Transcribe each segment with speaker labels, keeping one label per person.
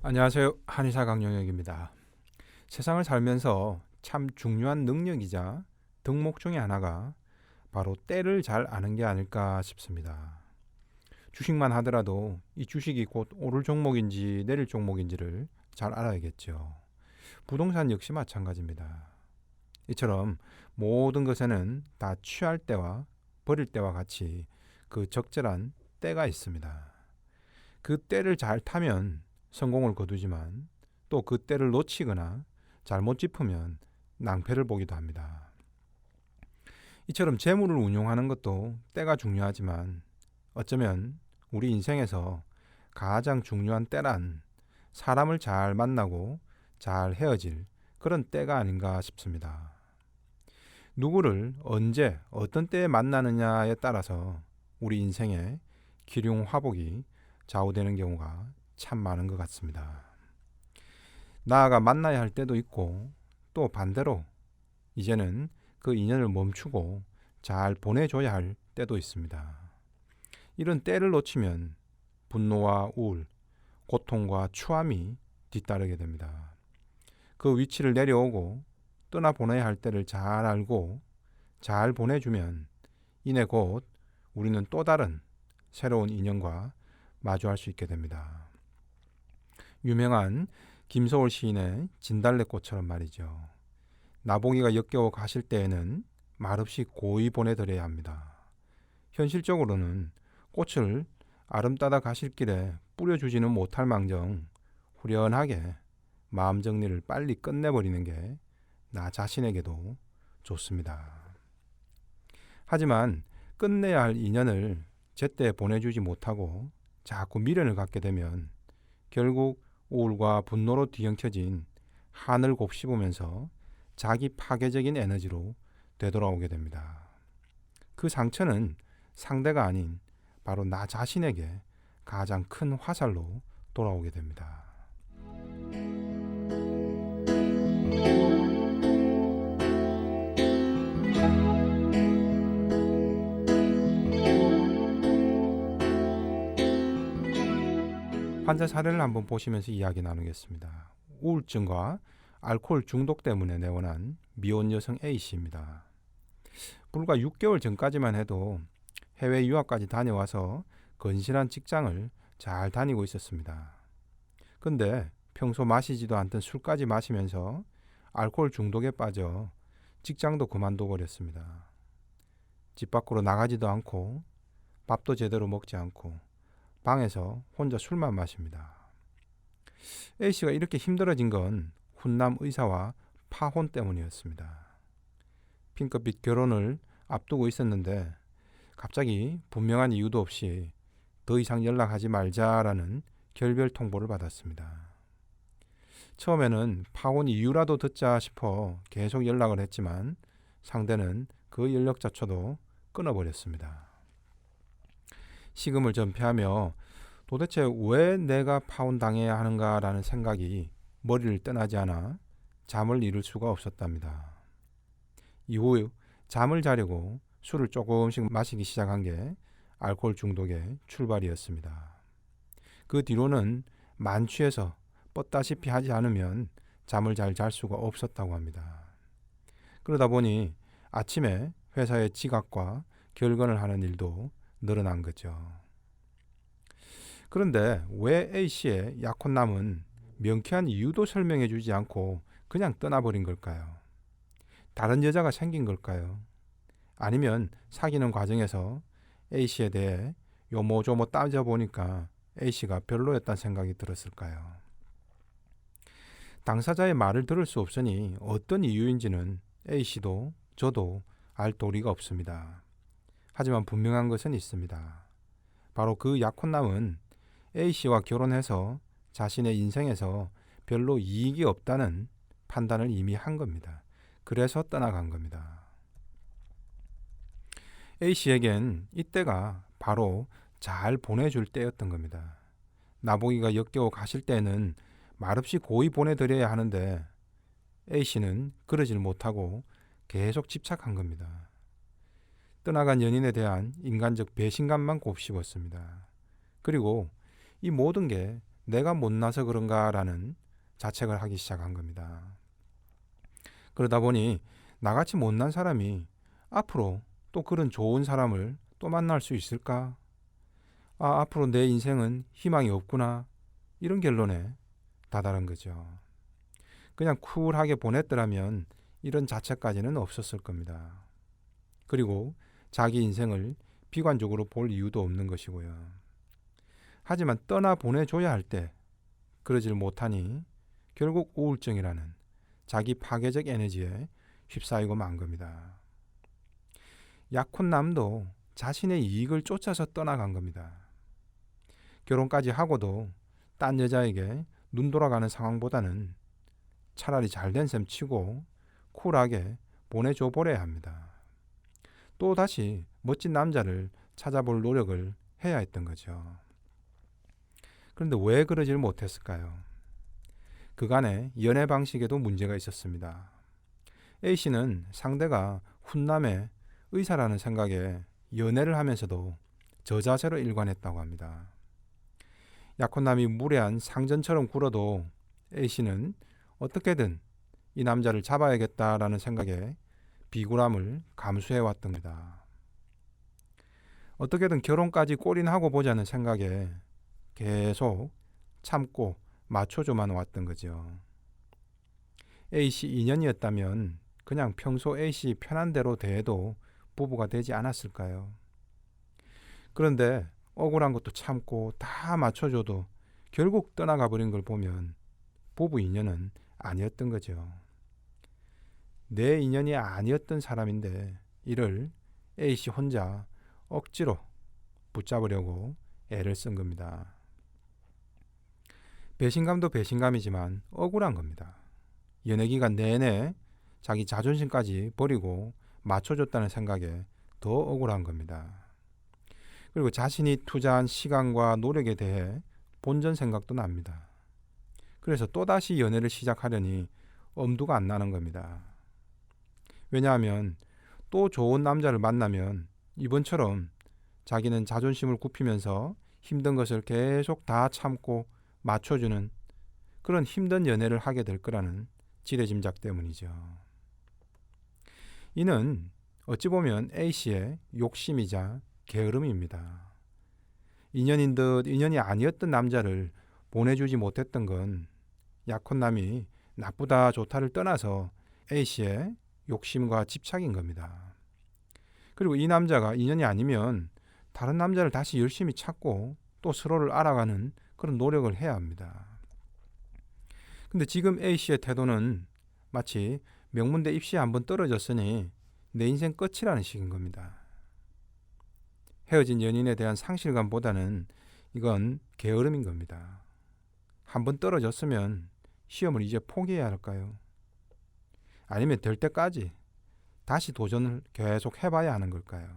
Speaker 1: 안녕하세요. 한의사 강영혁입니다. 세상을 살면서 참 중요한 능력이자 덕목 중에 하나가 바로 때를 잘 아는 게 아닐까 싶습니다. 주식만 하더라도 이 주식이 곧 오를 종목인지 내릴 종목인지를 잘 알아야겠죠. 부동산 역시 마찬가지입니다. 이처럼 모든 것에는 다 취할 때와 버릴 때와 같이 그 적절한 때가 있습니다. 그 때를 잘 타면 성공을 거두지만 또 그 때를 놓치거나 잘못 짚으면 낭패를 보기도 합니다. 이처럼 재물을 운용하는 것도 때가 중요하지만 어쩌면 우리 인생에서 가장 중요한 때란 사람을 잘 만나고 잘 헤어질 그런 때가 아닌가 싶습니다. 누구를 언제 어떤 때에 만나느냐에 따라서 우리 인생의 기륭화복이 좌우되는 경우가 참 많은 것 같습니다. 나아가 만나야 할 때도 있고 또 반대로 이제는 그 인연을 멈추고 잘 보내줘야 할 때도 있습니다. 이런 때를 놓치면 분노와 우울, 고통과 추함이 뒤따르게 됩니다. 그 위치를 내려오고 떠나보내야 할 때를 잘 알고 잘 보내주면 이내 곧 우리는 또 다른 새로운 인연과 마주할 수 있게 됩니다. 유명한 김소월 시인의 진달래꽃처럼 말이죠. 나보기가 역겨워 가실 때에는 말없이 고이 보내드려야 합니다. 현실적으로는 꽃을 아름따다 가실 길에 뿌려주지는 못할 망정 후련하게 마음 정리를 빨리 끝내버리는 게 나 자신에게도 좋습니다. 하지만 끝내야 할 인연을 제때 보내주지 못하고 자꾸 미련을 갖게 되면 결국 우울과 분노로 뒤엉켜진 한을 곱씹으면서 자기 파괴적인 에너지로 되돌아오게 됩니다. 그 상처는 상대가 아닌 바로 나 자신에게 가장 큰 화살로 돌아오게 됩니다. 환자 사례를 한번 보시면서 이야기 나누겠습니다. 우울증과 알코올 중독 때문에 내원한 미혼 여성 A씨입니다. 불과 6개월 전까지만 해도 해외 유학까지 다녀와서 건실한 직장을 잘 다니고 있었습니다. 근데 평소 마시지도 않던 술까지 마시면서 알코올 중독에 빠져 직장도 그만둬 버렸습니다. 집 밖으로 나가지도 않고 밥도 제대로 먹지 않고 방에서 혼자 술만 마십니다. A씨가 이렇게 힘들어진 건 훈남 의사와 파혼 때문이었습니다. 핑크빛 결혼을 앞두고 있었는데 갑자기 분명한 이유도 없이 더 이상 연락하지 말자라는 결별 통보를 받았습니다. 처음에는 파혼 이유라도 듣자 싶어 계속 연락을 했지만 상대는 그 연락조차도 끊어버렸습니다. 식음을 전폐하며 도대체 왜 내가 파혼당해야 하는가라는 생각이 머리를 떠나지 않아 잠을 이룰 수가 없었답니다. 이후 잠을 자려고 술을 조금씩 마시기 시작한 게 알코올 중독의 출발이었습니다. 그 뒤로는 만취해서 뻗다시피 하지 않으면 잠을 잘 잘 수가 없었다고 합니다. 그러다 보니 아침에 회사에 지각과 결근을 하는 일도 늘어난 거죠. 그런데 왜 A씨의 약혼남은 명쾌한 이유도 설명해 주지 않고 그냥 떠나버린 걸까요? 다른 여자가 생긴 걸까요? 아니면 사귀는 과정에서 A씨에 대해 요모조모 따져보니까 A씨가 별로였다는 생각이 들었을까요? 당사자의 말을 들을 수 없으니 어떤 이유인지는 A씨도 저도 알 도리가 없습니다. 하지만 분명한 것은 있습니다. 바로 그 약혼남은 A씨와 결혼해서 자신의 인생에서 별로 이익이 없다는 판단을 이미 한 겁니다. 그래서 떠나간 겁니다. A씨에겐 이때가 바로 잘 보내줄 때였던 겁니다. 나보기가 역겨워 가실 때는 말없이 고이 보내드려야 하는데 A씨는 그러질 못하고 계속 집착한 겁니다. 떠나간 연인에 대한 인간적 배신감만 곱씹었습니다. 그리고 이 모든 게 내가 못나서 그런가라는 자책을 하기 시작한 겁니다. 그러다 보니 나같이 못난 사람이 앞으로 또 그런 좋은 사람을 또 만날 수 있을까? 앞으로 내 인생은 희망이 없구나. 이런 결론에 다다른 거죠. 그냥 쿨하게 보냈더라면 이런 자책까지는 없었을 겁니다. 그리고 자기 인생을 비관적으로 볼 이유도 없는 것이고요. 하지만 떠나 보내줘야 할 때 그러질 못하니 결국 우울증이라는 자기 파괴적 에너지에 휩싸이고 만 겁니다. 약혼남도 자신의 이익을 쫓아서 떠나간 겁니다. 결혼까지 하고도 딴 여자에게 눈 돌아가는 상황보다는 차라리 잘된 셈 치고 쿨하게 보내줘 버려야 합니다. 또 다시 멋진 남자를 찾아볼 노력을 해야 했던 거죠. 그런데 왜 그러질 못했을까요? 그간의 연애 방식에도 문제가 있었습니다. A씨는 상대가 훈남의 의사라는 생각에 연애를 하면서도 저자세로 일관했다고 합니다. 약혼남이 무례한 상전처럼 굴어도 A씨는 어떻게든 이 남자를 잡아야겠다라는 생각에 비굴함을 감수해왔던 겁니다. 어떻게든 결혼까지 골인하고 보자는 생각에 계속 참고 맞춰줘만 왔던 거죠. A씨 인연이었다면 그냥 평소 A씨 편한 대로 대해도 부부가 되지 않았을까요? 그런데 억울한 것도 참고 다 맞춰줘도 결국 떠나가 버린 걸 보면 부부 인연은 아니었던 거죠. 내 인연이 아니었던 사람인데 이를 A씨 혼자 억지로 붙잡으려고 애를 쓴 겁니다. 배신감도 배신감이지만 억울한 겁니다. 연애기간 내내 자기 자존심까지 버리고 맞춰줬다는 생각에 더 억울한 겁니다. 그리고 자신이 투자한 시간과 노력에 대해 본전 생각도 납니다. 그래서 또다시 연애를 시작하려니 엄두가 안 나는 겁니다. 왜냐하면 또 좋은 남자를 만나면 이번처럼 자기는 자존심을 굽히면서 힘든 것을 계속 다 참고 맞춰주는 그런 힘든 연애를 하게 될 거라는 지레짐작 때문이죠. 이는 어찌 보면 A씨의 욕심이자 게으름입니다. 인연인 듯 인연이 아니었던 남자를 보내주지 못했던 건 약혼남이 나쁘다 좋다를 떠나서 A씨의 욕심과 집착인 겁니다. 그리고 이 남자가 인연이 아니면 다른 남자를 다시 열심히 찾고 또 서로를 알아가는 그런 노력을 해야 합니다. 근데 지금 A씨의 태도는 마치 명문대 입시에 한번 떨어졌으니 내 인생 끝이라는 식인 겁니다. 헤어진 연인에 대한 상실감보다는 이건 게으름인 겁니다. 한번 떨어졌으면 시험을 이제 포기해야 할까요? 아니면 될 때까지 다시 도전을 계속 해봐야 하는 걸까요?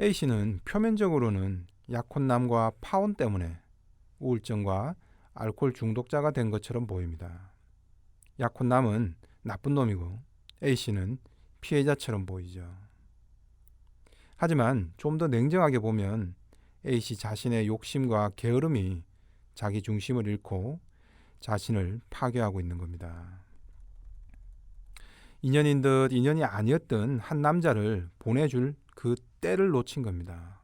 Speaker 1: A씨는 표면적으로는 약혼남과 파혼 때문에 우울증과 알코올 중독자가 된 것처럼 보입니다. 약혼남은 나쁜 놈이고 A씨는 피해자처럼 보이죠. 하지만 좀 더 냉정하게 보면 A씨 자신의 욕심과 게으름이 자기 중심을 잃고 자신을 파괴하고 있는 겁니다. 인연인 듯 인연이 아니었던 한 남자를 보내줄 그 때를 놓친 겁니다.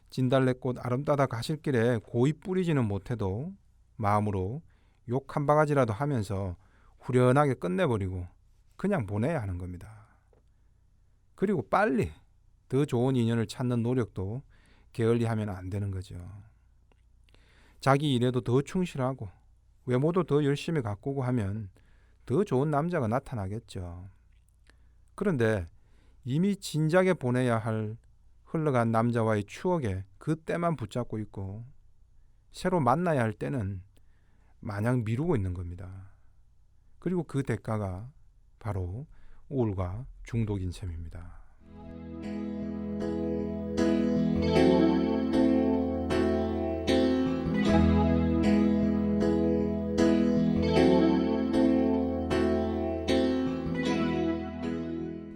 Speaker 1: 진달래꽃 아름다다 가실 길에 고이 뿌리지는 못해도 마음으로 욕 한 바가지라도 하면서 후련하게 끝내버리고 그냥 보내야 하는 겁니다. 그리고 빨리 더 좋은 인연을 찾는 노력도 게을리하면 안 되는 거죠. 자기 일에도 더 충실하고 외모도 더 열심히 가꾸고 하면 더 좋은 남자가 나타나겠죠. 그런데 이미 진작에 보내야 할 흘러간 남자와의 추억에 그 때만 붙잡고 있고 새로 만나야 할 때는 마냥 미루고 있는 겁니다. 그리고 그 대가가 바로 우울과 중독인 셈입니다.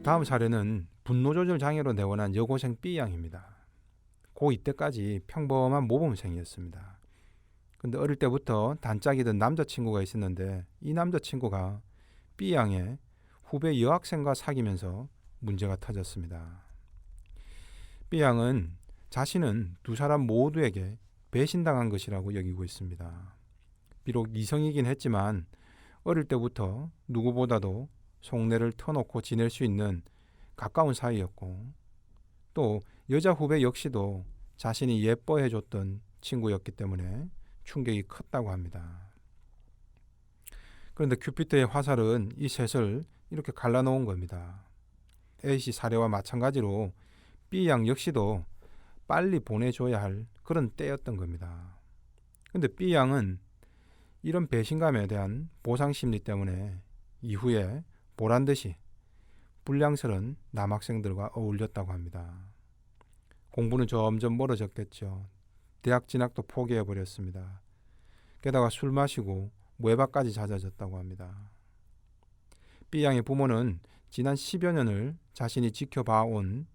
Speaker 1: 다음 사례는 분노 조절 장애로 내원한 여고생 B양입니다. 고2 때까지 평범한 모범생이었습니다. 근데 어릴 때부터 단짝이던 남자친구가 있었는데 이 남자친구가 B양의 후배 여학생과 사귀면서 문제가 터졌습니다. B양은 자신은 두 사람 모두에게 배신당한 것이라고 여기고 있습니다. 비록 이성이긴 했지만 어릴 때부터 누구보다도 속내를 터놓고 지낼 수 있는 가까운 사이였고 또 여자 후배 역시도 자신이 예뻐해줬던 친구였기 때문에 충격이 컸다고 합니다. 그런데 큐피트의 화살은 이 셋을 이렇게 갈라놓은 겁니다. A씨 사례와 마찬가지로 B양 역시도 빨리 보내줘야 할 그런 때였던 겁니다. 근데 B양은 이런 배신감에 대한 보상심리 때문에 이후에 보란듯이 불량스런 남학생들과 어울렸다고 합니다. 공부는 점점 멀어졌겠죠. 대학 진학도 포기해버렸습니다. 게다가 술 마시고 외박까지 잦아졌다고 합니다. B양의 부모는 지난 10여 년을 자신이 지켜봐온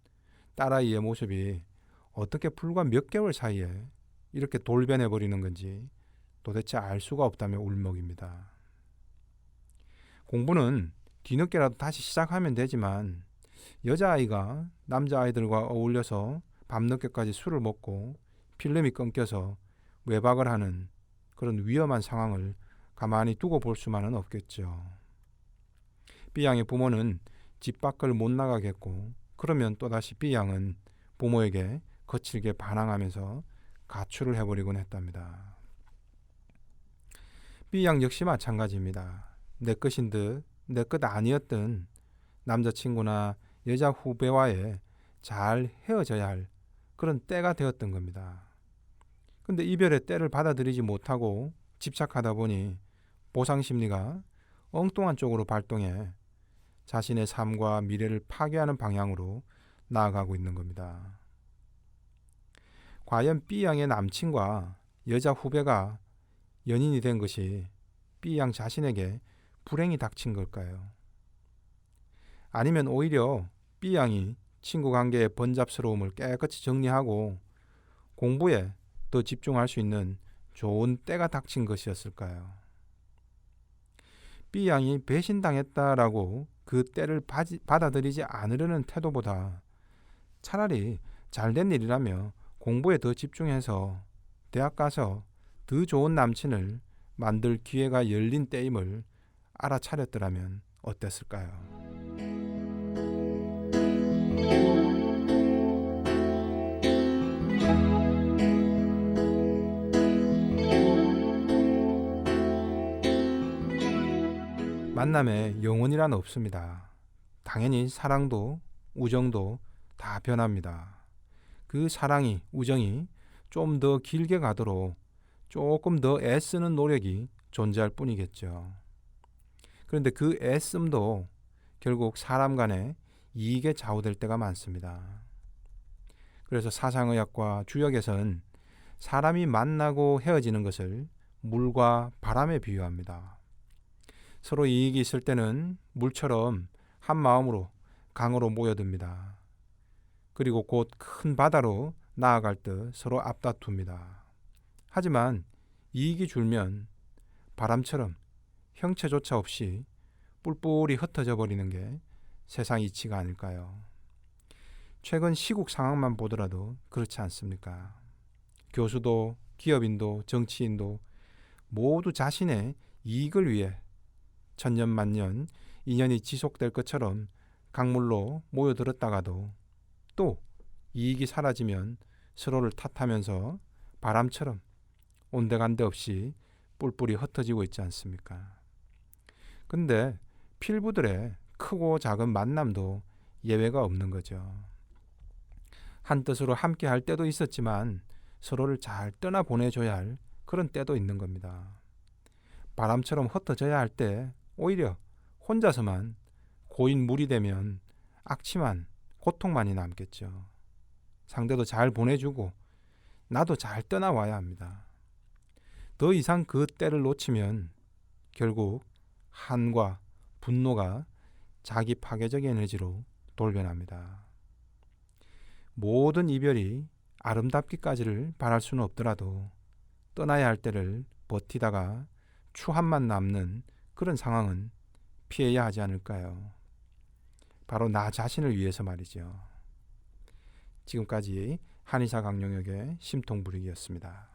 Speaker 1: 딸아이의 모습이 어떻게 불과 몇 개월 사이에 이렇게 돌변해버리는 건지 도대체 알 수가 없다며 울먹입니다. 공부는 뒤늦게라도 다시 시작하면 되지만 여자아이가 남자아이들과 어울려서 밤늦게까지 술을 먹고 필름이 끊겨서 외박을 하는 그런 위험한 상황을 가만히 두고 볼 수만은 없겠죠. B양의 부모는 집 밖을 못 나가겠고 그러면 또다시 B양은 부모에게 거칠게 반항하면서 가출을 해버리곤 했답니다. B양 역시 마찬가지입니다. 내 것인 듯 내 것 아니었던 남자친구나 여자 후배와의 잘 헤어져야 할 그런 때가 되었던 겁니다. 근데 이별의 때를 받아들이지 못하고 집착하다 보니 보상심리가 엉뚱한 쪽으로 발동해 자신의 삶과 미래를 파괴하는 방향으로 나아가고 있는 겁니다. 과연 B양의 남친과 여자 후배가 연인이 된 것이 B양 자신에게 불행이 닥친 걸까요? 아니면 오히려 B양이 친구 관계의 번잡스러움을 깨끗이 정리하고 공부에 더 집중할 수 있는 좋은 때가 닥친 것이었을까요? B양이 배신당했다라고 그 때를 받아들이지 않으려는 태도보다 차라리 잘된 일이라며 공부에 더 집중해서 대학 가서 더 좋은 남친을 만들 기회가 열린 때임을 알아차렸더라면 어땠을까요? 만남에 영원이란 없습니다. 당연히 사랑도 우정도 다 변합니다. 그 사랑이 우정이 좀 더 길게 가도록 조금 더 애쓰는 노력이 존재할 뿐이겠죠. 그런데 그 애씀도 결국 사람 간의 이익에 좌우될 때가 많습니다. 그래서 사상의학과 주역에선 사람이 만나고 헤어지는 것을 물과 바람에 비유합니다. 서로 이익이 있을 때는 물처럼 한 마음으로 강으로 모여듭니다. 그리고 곧 큰 바다로 나아갈 듯 서로 앞다툽니다. 하지만 이익이 줄면 바람처럼 형체조차 없이 뿔뿔이 흩어져 버리는 게 세상 이치가 아닐까요? 최근 시국 상황만 보더라도 그렇지 않습니까? 교수도 기업인도 정치인도 모두 자신의 이익을 위해 천년만년 인연이 지속될 것처럼 강물로 모여들었다가도 또 이익이 사라지면 서로를 탓하면서 바람처럼 온데간데 없이 뿔뿔이 흩어지고 있지 않습니까? 근데 필부들의 크고 작은 만남도 예외가 없는 거죠. 한 뜻으로 함께 할 때도 있었지만 서로를 잘 떠나보내줘야 할 그런 때도 있는 겁니다. 바람처럼 흩어져야 할 때 오히려 혼자서만 고인 물이 되면 악취만 고통만이 남겠죠. 상대도 잘 보내주고 나도 잘 떠나와야 합니다. 더 이상 그 때를 놓치면 결국 한과 분노가 자기 파괴적 에너지로 돌변합니다. 모든 이별이 아름답기까지를 바랄 수는 없더라도 떠나야 할 때를 버티다가 추함만 남는 그런 상황은 피해야 하지 않을까요? 바로 나 자신을 위해서 말이죠. 지금까지 한의사 강용혁의 심통부리기였습니다.